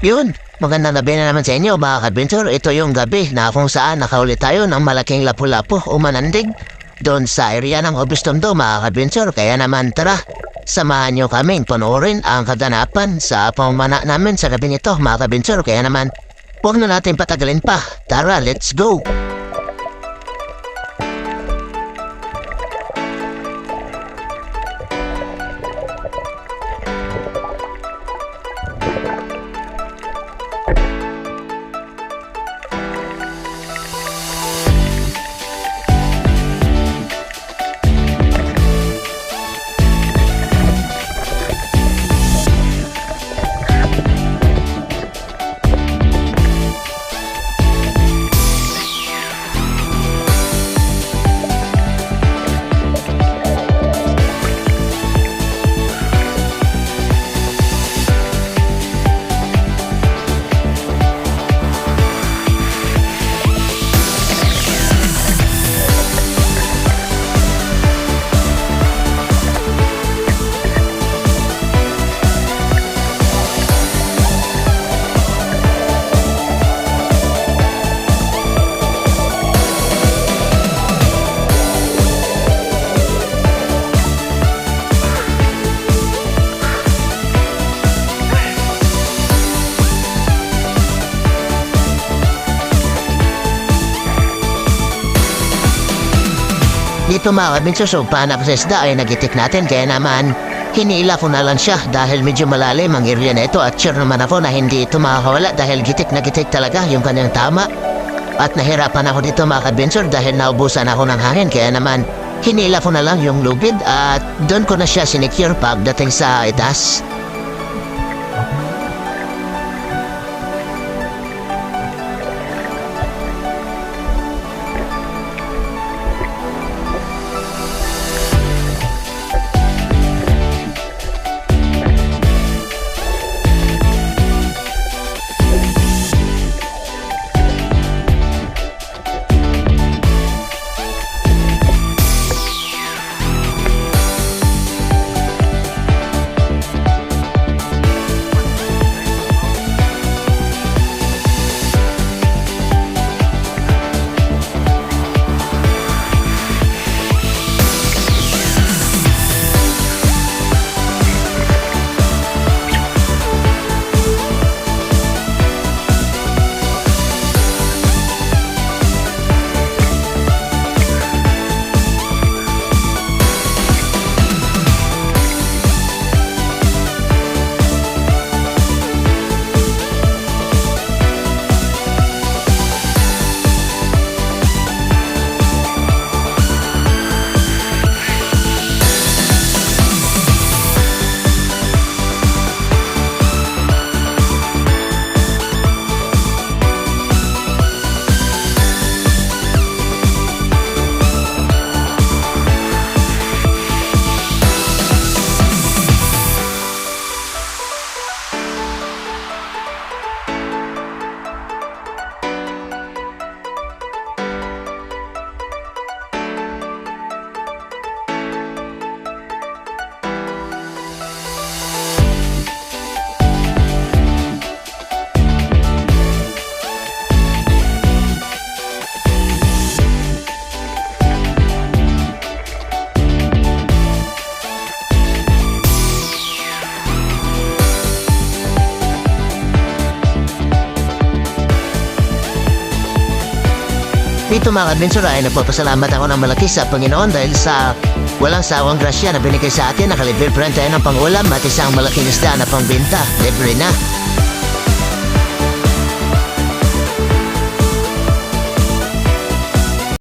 Yun, magandang gabi na naman sa inyo mga ka-adventure. Ito yung gabi na kung saan nakahuli tayo ng malaking lapu-lapu o manandig doon sa area ng Obistomdo mga ka-adventure. Kaya naman tara, samahan nyo kaming panoorin ang kaganapan sa pamana namin sa gabi nito mga ka-adventure. Kaya naman, huwag na natin patagalin pa. Tara, let's go! Dito mga kabinsos, so pahanap sa isda ay nagitik natin kaya naman hinila ko na lang siya dahil medyo malalim ang area na ito at sure naman ako na hindi ito makakawala dahil gitik na gitik talaga yung kanyang tama. At nahirapan ako dito mga kabinsos dahil naubusan ako ng hangin kaya naman hinila ko na lang yung lubid at doon ko na siya sinicure pagdating sa itaas. Dito mga kabinsos ay nagpapasalamat ako ng malaki sa Panginoon dahil sa walang sawang grasya na binigay sa atin. Nakalibre pa rin tayo ng pangulam at isang malaking isda na pangbenta. Libre na.